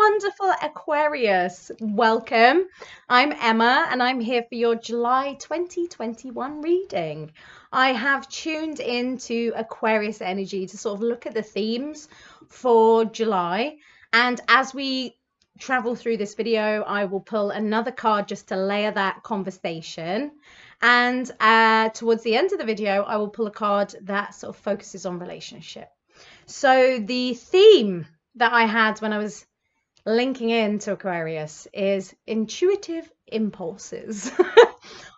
wonderful Aquarius. Welcome. I'm Emma and I'm here for your July 2021 reading. I have tuned into Aquarius energy to sort of look at the themes for July. And as we travel through this video, I will pull another card just to layer that conversation. And towards the end of the video, I will pull a card that sort of focuses on relationship. So the theme that I had when I was linking into Aquarius is intuitive impulses.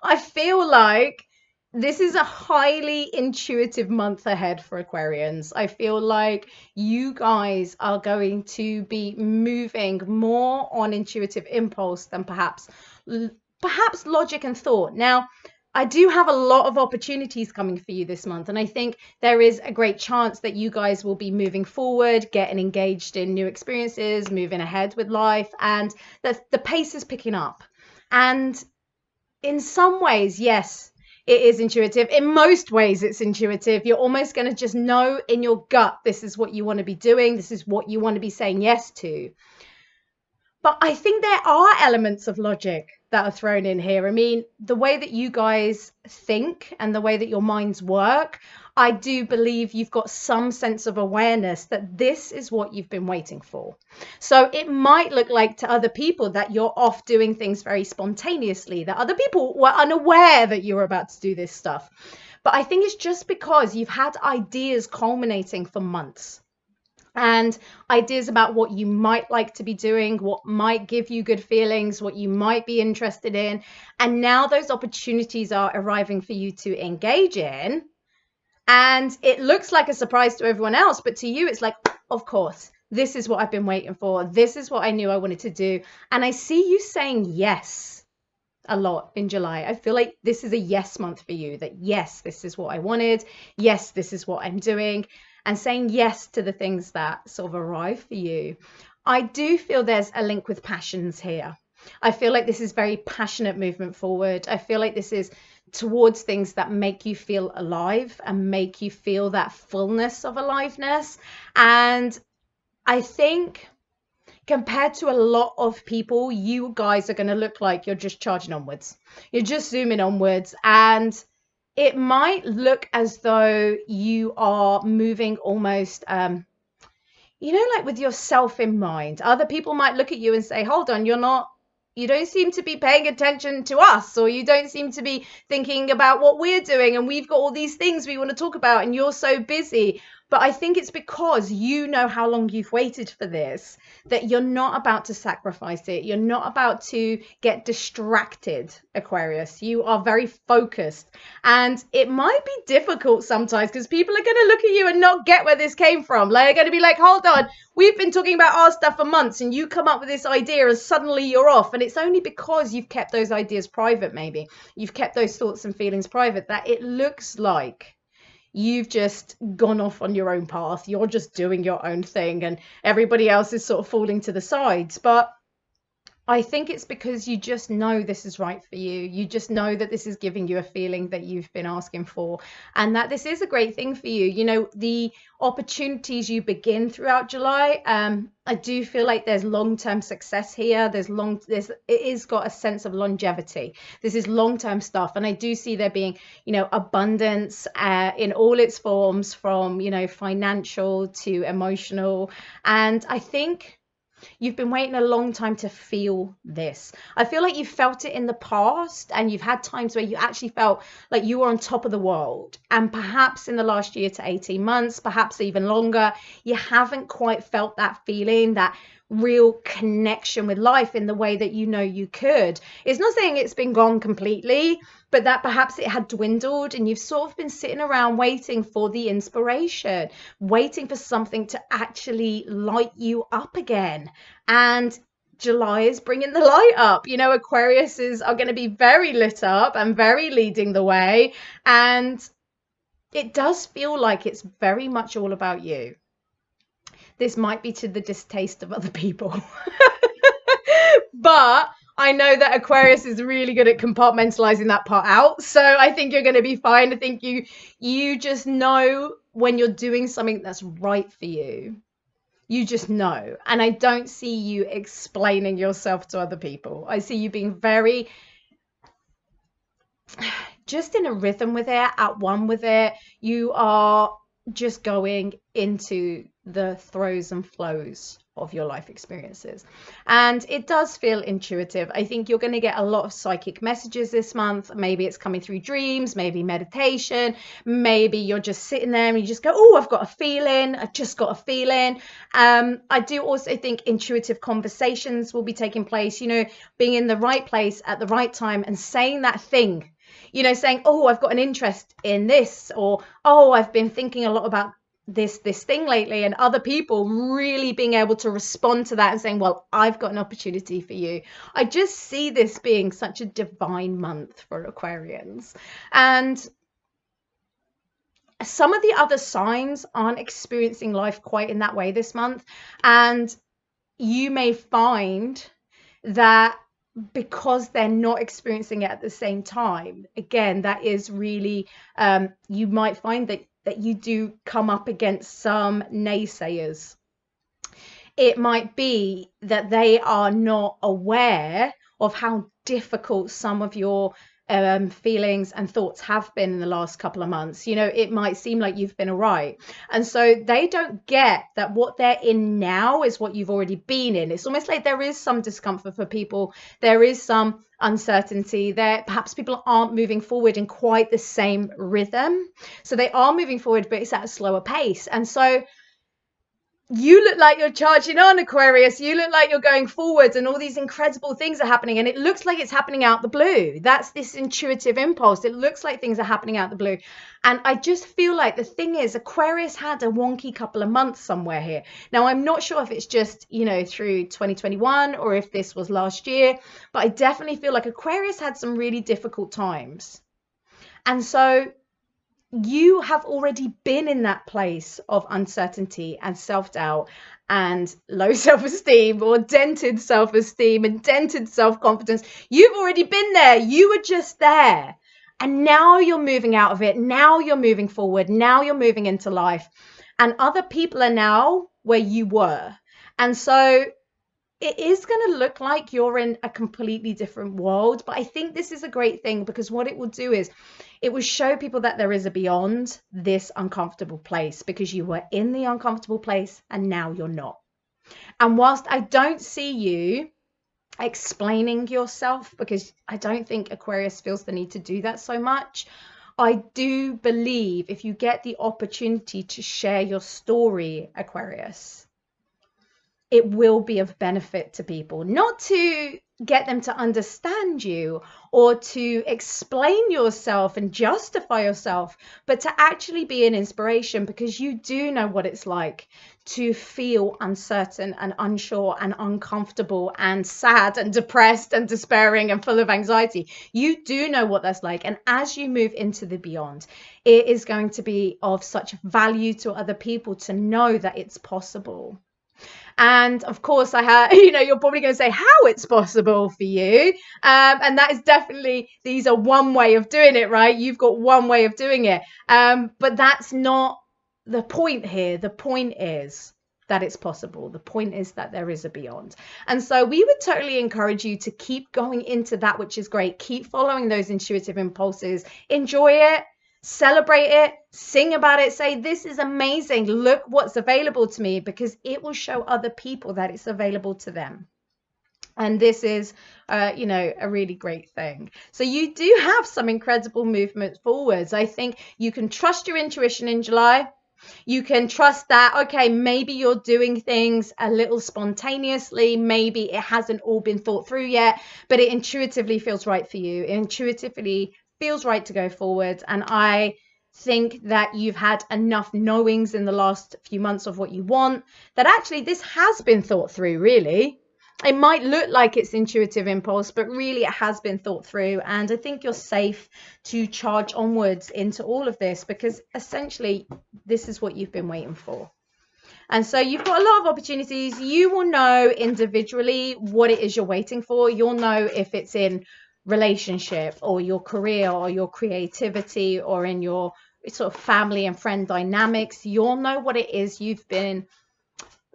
I feel like this is a highly intuitive month ahead for Aquarians. I feel like you guys are going to be moving more on intuitive impulse than perhaps logic and thought. Now, I do have a lot of opportunities coming for you this month, and I think there is a great chance that you guys will be moving forward, getting engaged in new experiences, moving ahead with life, and that the pace is picking up. And in some ways, yes, it is intuitive. In most ways, it's intuitive. You're almost going to just know in your gut, this is what you want to be doing. This is what you want to be saying yes to. But I think there are elements of logic that are thrown in here. I mean, the way that you guys think and the way that your minds work, I do believe you've got some sense of awareness that this is what you've been waiting for. So it might look like to other people that you're off doing things very spontaneously, that other people were unaware that you were about to do this stuff. But I think it's just because you've had ideas culminating for months. And ideas about what you might like to be doing, what might give you good feelings, what you might be interested in. And now those opportunities are arriving for you to engage in. And it looks like a surprise to everyone else, but to you, it's like, of course, this is what I've been waiting for. This is what I knew I wanted to do. And I see you saying yes a lot in July. I feel like this is a yes month for you, that yes, this is what I wanted. Yes, this is what I'm doing. And saying yes to the things that sort of arrive for you. I do feel there's a link with passions here. I feel like this is very passionate movement forward. I feel like this is towards things that make you feel alive and make you feel that fullness of aliveness. And I think compared to a lot of people, you guys are going to look like you're just charging onwards. You're just zooming onwards, and it might look as though you are moving almost, like with yourself in mind. Other people might look at you and say, hold on, you don't seem to be paying attention to us, or you don't seem to be thinking about what we're doing, and we've got all these things we want to talk about, and you're so busy. But I think it's because you know how long you've waited for this, that you're not about to sacrifice it. You're not about to get distracted, Aquarius. You are very focused. And it might be difficult sometimes because people are going to look at you and not get where this came from. Like, they're going to be like, hold on, we've been talking about our stuff for months and you come up with this idea and suddenly you're off. And it's only because you've kept those ideas private, maybe. You've kept those thoughts and feelings private, that it looks like you've just gone off on your own path. You're just doing your own thing and everybody else is sort of falling to the sides. But I think it's because you just know this is right for you. You just know that this is giving you a feeling that you've been asking for, and that this is a great thing for you. You know, the opportunities you begin throughout July, I do feel like there's long-term success here. It is got a sense of longevity. This is long-term stuff. And I do see there being, abundance in all its forms, from, financial to emotional. And I think you've been waiting a long time to feel this. I feel like you felt it in the past, and you've had times where you actually felt like you were on top of the world. And perhaps in the last year to 18 months, perhaps even longer, you haven't quite felt that feeling, that real connection with life in the way that you could. It's not saying it's been gone completely, but that perhaps it had dwindled, and you've sort of been sitting around waiting for the inspiration, waiting for something to actually light you up again. And July is bringing the light up. Aquariuses are going to be very lit up and very leading the way. And it does feel like it's very much all about you. This might be to the distaste of other people. But I know that Aquarius is really good at compartmentalizing that part out. So I think you're going to be fine. I think you just know when you're doing something that's right for you. You just know. And I don't see you explaining yourself to other people. I see you being very just in a rhythm with it, at one with it. You are just going into the throes and flows of your life experiences. And it does feel intuitive. I think you're going to get a lot of psychic messages this month. Maybe it's coming through dreams, maybe meditation, maybe you're just sitting there and you just go, oh, I've got a feeling. I just got a feeling. I do also think intuitive conversations will be taking place, you know, being in the right place at the right time and saying that thing, you know, saying, oh, I've got an interest in this, or, oh, I've been thinking a lot about this thing lately, and other people really being able to respond to that and saying, well, I've got an opportunity for you. I just see this being such a divine month for Aquarians. And some of the other signs aren't experiencing life quite in that way this month. And you may find that because they're not experiencing it at the same time, again, that is really, you might find that you do come up against some naysayers. It might be that they are not aware of how difficult some of your feelings and thoughts have been in the last couple of months. You know, it might seem like you've been all right. And so they don't get that what they're in now is what you've already been in. It's almost like there is some discomfort for people. There is some uncertainty there. Perhaps people aren't moving forward in quite the same rhythm. So they are moving forward, but it's at a slower pace. And so you look like you're charging on, Aquarius. You look like you're going forwards and all these incredible things are happening, and it looks like it's happening out the blue. That's this intuitive impulse. It looks like things are happening out the blue. And I just feel like the thing is, Aquarius had a wonky couple of months somewhere here. Now, I'm not sure if it's just, you know, through 2021 or if this was last year, but I definitely feel like Aquarius had some really difficult times. And so you have already been in that place of uncertainty and self-doubt and low self-esteem, or dented self-esteem and dented self-confidence. You've already been there. You were just there. And now you're moving out of it. Now you're moving forward. Now you're moving into life. And other people are now where you were. And so it is going to look like you're in a completely different world. But I think this is a great thing, because what it will do is it will show people that there is a beyond this uncomfortable place, because you were in the uncomfortable place and now you're not. And whilst I don't see you explaining yourself, because I don't think Aquarius feels the need to do that so much, I do believe if you get the opportunity to share your story, Aquarius, it will be of benefit to people, not to get them to understand you or to explain yourself and justify yourself, but to actually be an inspiration, because you do know what it's like to feel uncertain and unsure and uncomfortable and sad and depressed and despairing and full of anxiety. You do know what that's like. And as you move into the beyond, it is going to be of such value to other people to know that it's possible. And of course, I have, you know, you're probably going to say how it's possible for you. And that is definitely, these are one way of doing it, right? You've got one way of doing it. But that's not the point here. The point is that it's possible. The point is that there is a beyond. And so we would totally encourage you to keep going into that, which is great. Keep following those intuitive impulses. Enjoy it. Celebrate it, sing about it, say, this is amazing. Look what's available to me, because it will show other people that it's available to them. And this is, you know, a really great thing. So you do have some incredible movement forwards. I think you can trust your intuition in July. You can trust that, okay, maybe you're doing things a little spontaneously. Maybe it hasn't all been thought through yet, but it intuitively feels right for you. It intuitively feels right to go forward. And I think that you've had enough knowings in the last few months of what you want, that actually this has been thought through, really. It might look like it's intuitive impulse, but really it has been thought through. And I think you're safe to charge onwards into all of this, because essentially this is what you've been waiting for. And so you've got a lot of opportunities. You will know individually what it is you're waiting for. You'll know if it's in relationship or your career or your creativity or in your sort of family and friend dynamics. You'll know what it is you've been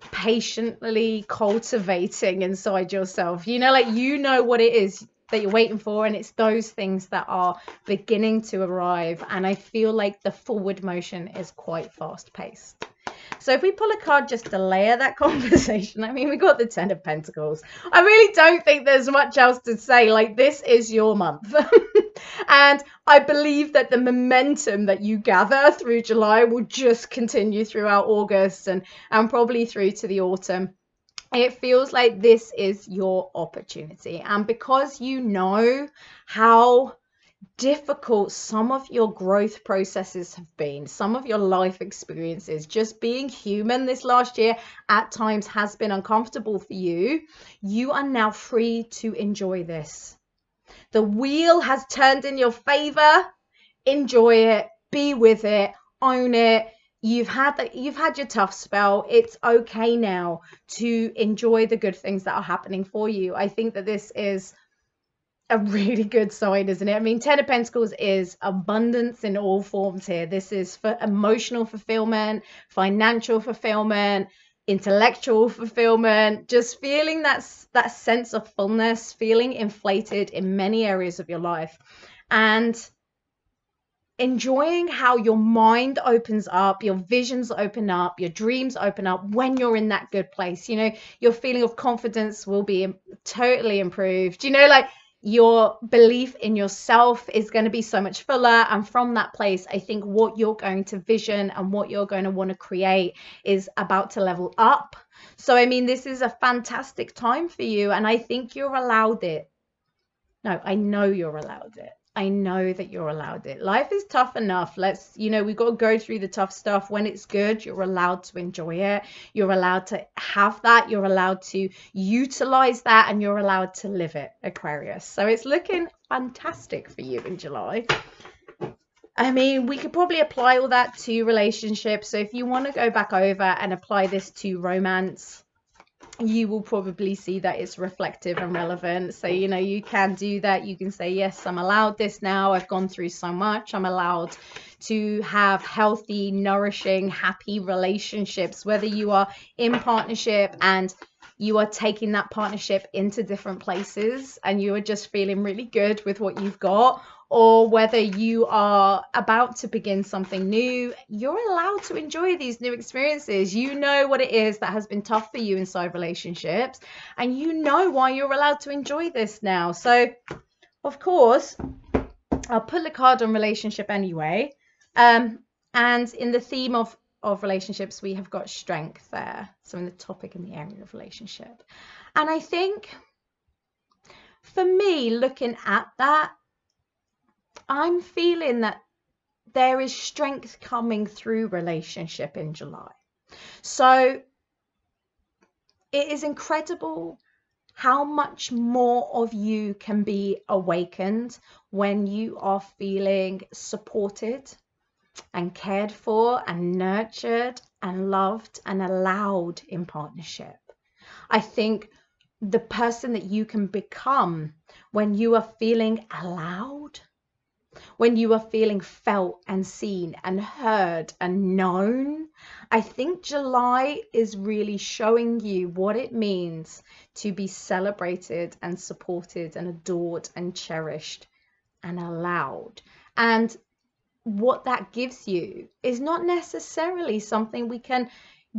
patiently cultivating inside yourself. You know, like, you know what it is that you're waiting for, and it's those things that are beginning to arrive. And I feel like the forward motion is quite fast paced. So if we pull a card just to layer that conversation, I mean, we got the Ten of Pentacles. I really don't think there's much else to say. Like, this is your month. And I believe that the momentum that you gather through July will just continue throughout August and probably through to the autumn. It feels like this is your opportunity. And because you know how difficult some of your growth processes have been, some of your life experiences, just being human this last year at times has been uncomfortable for you, you are now free to enjoy this. The wheel has turned in your favor. Enjoy it, be with it, own it. You've had your tough spell. It's okay now to enjoy the good things that are happening for you. I think that this is a really good sign, isn't it? I mean, Ten of Pentacles is abundance in all forms here. This is for emotional fulfillment, financial fulfillment, intellectual fulfillment, just feeling that sense of fullness, feeling inflated in many areas of your life, and enjoying how your mind opens up, your visions open up, your dreams open up when you're in that good place. You know, your feeling of confidence will be totally improved. You know, like, your belief in yourself is going to be so much fuller. And from that place, I think what you're going to vision and what you're going to want to create is about to level up. So, I mean, this is a fantastic time for you. And I think you're allowed it. No, I know you're allowed it. I know that you're allowed it. Life is tough enough. We've got to go through the tough stuff. When it's good, you're allowed to enjoy it. You're allowed to have that. You're allowed to utilize that, and you're allowed to live it, Aquarius. So it's looking fantastic for you in July. I mean, we could probably apply all that to relationships. So if you want to go back over and apply this to romance, you will probably see that it's reflective and relevant. So, you know, you can do that. You can say, yes, I'm allowed this now. I've gone through so much. I'm allowed to have healthy, nourishing, happy relationships, whether you are in partnership and you are taking that partnership into different places and you are just feeling really good with what you've got, or whether you are about to begin something new, you're allowed to enjoy these new experiences. You know what it is that has been tough for you inside relationships, and you know why you're allowed to enjoy this now. So, of course, I'll pull a card on relationship anyway. And in the theme of relationships, we have got strength there. So in the topic in the area of relationship. And I think for me, looking at that, I'm feeling that there is strength coming through relationship in July. So it is incredible how much more of you can be awakened when you are feeling supported and cared for and nurtured and loved and allowed in partnership. I think the person that you can become when you are feeling allowed, when you are feeling felt and seen and heard and known, I think July is really showing you what it means to be celebrated and supported and adored and cherished and allowed. And what that gives you is not necessarily something we can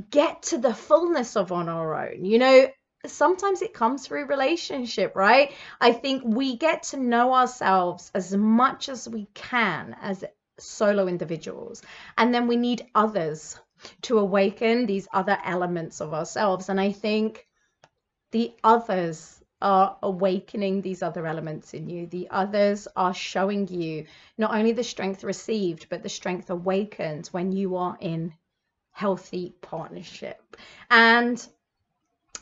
get to the fullness of on our own. You know, sometimes it comes through relationship, right? I think we get to know ourselves as much as we can as solo individuals, and then we need others to awaken these other elements of ourselves. And I think the others are awakening these other elements in you. The others are showing you not only the strength received, but the strength awakened when you are in healthy partnership. And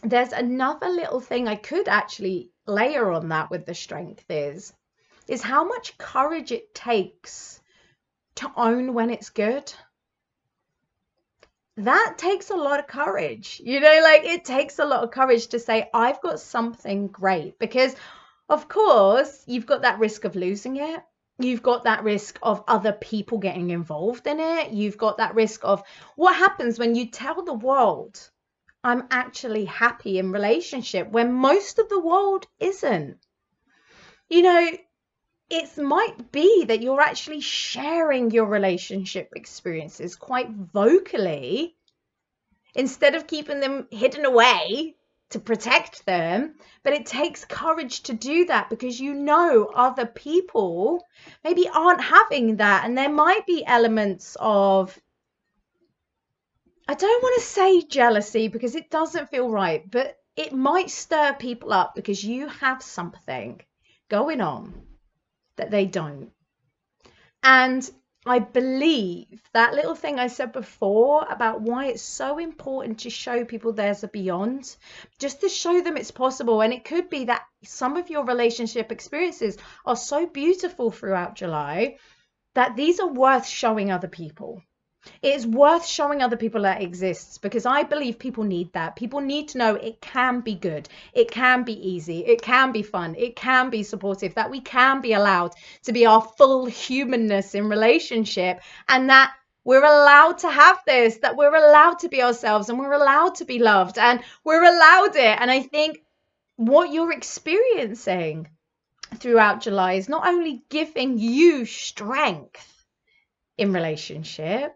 there's another little thing I could actually layer on that with the strength is how much courage it takes to own when it's good. That takes a lot of courage, you know, like, it takes a lot of courage to say, I've got something great, because of course you've got that risk of losing it. You've got that risk of other people getting involved in it. You've got that risk of what happens when you tell the world, I'm actually happy in relationship when most of the world isn't. You know, it might be that you're actually sharing your relationship experiences quite vocally instead of keeping them hidden away to protect them. But it takes courage to do that because you know other people maybe aren't having that. And there might be elements of, I don't want to say jealousy because it doesn't feel right, but it might stir people up because you have something going on that they don't. And I believe that little thing I said before about why it's so important to show people there's a beyond, just to show them it's possible. And it could be that some of your relationship experiences are so beautiful throughout July that these are worth showing other people. It's worth showing other people that exists because I believe people need that. People need to know it can be good. It can be easy. It can be fun. It can be supportive, that we can be allowed to be our full humanness in relationship, and that we're allowed to have this, that we're allowed to be ourselves, and we're allowed to be loved, and we're allowed it. And I think what you're experiencing throughout July is not only giving you strength in relationship,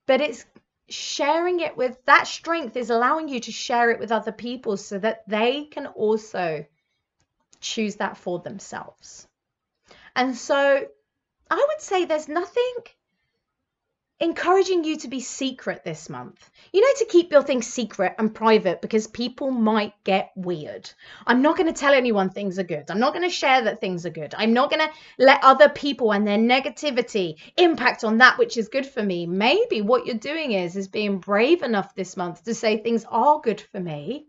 but it's sharing it with, that strength is allowing you to share it with other people so that they can also choose that for themselves. And so I would say there's nothing encouraging you to be secret this month. You know, to keep your things secret and private because people might get weird. I'm not going to tell anyone things are good. I'm not going to share that things are good. I'm not going to let other people and their negativity impact on that which is good for me. Maybe what you're doing is being brave enough this month to say things are good for me.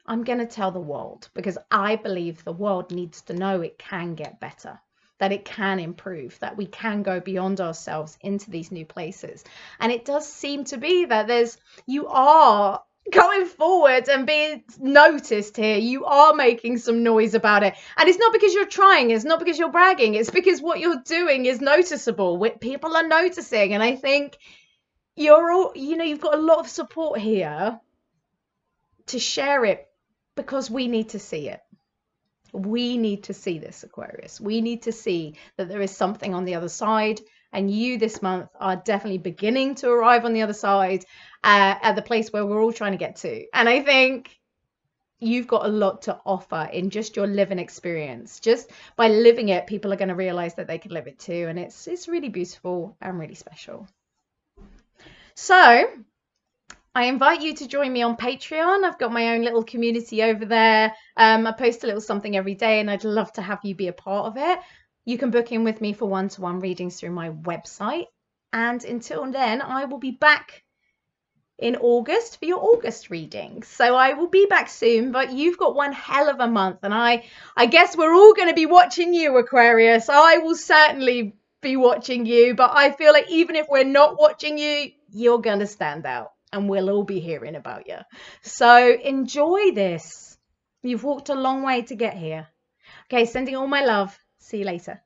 I'm going to tell the world because I believe the world needs to know it can get better, that it can improve, that we can go beyond ourselves into these new places. And it does seem to be that you are going forward and being noticed here. You are making some noise about it. And it's not because you're trying, it's not because you're bragging, it's because what you're doing is noticeable. People are noticing. And I think you've got a lot of support here to share it because we need to see it. We need to see this, Aquarius. We need to see that there is something on the other side. And you this month are definitely beginning to arrive on the other side at the place where we're all trying to get to. And I think you've got a lot to offer in just your living experience. Just by living it, people are going to realize that they can live it too. And it's really beautiful and really special. So I invite you to join me on Patreon. I've got my own little community over there. I post a little something every day and I'd love to have you be a part of it. You can book in with me for one-to-one readings through my website. And until then, I will be back in August for your August readings. So I will be back soon, but you've got one hell of a month. And I guess we're all going to be watching you, Aquarius. I will certainly be watching you, but I feel like even if we're not watching you, you're going to stand out. And we'll all be hearing about you. So enjoy this. You've walked a long way to get here. Okay, sending all my love. See you later.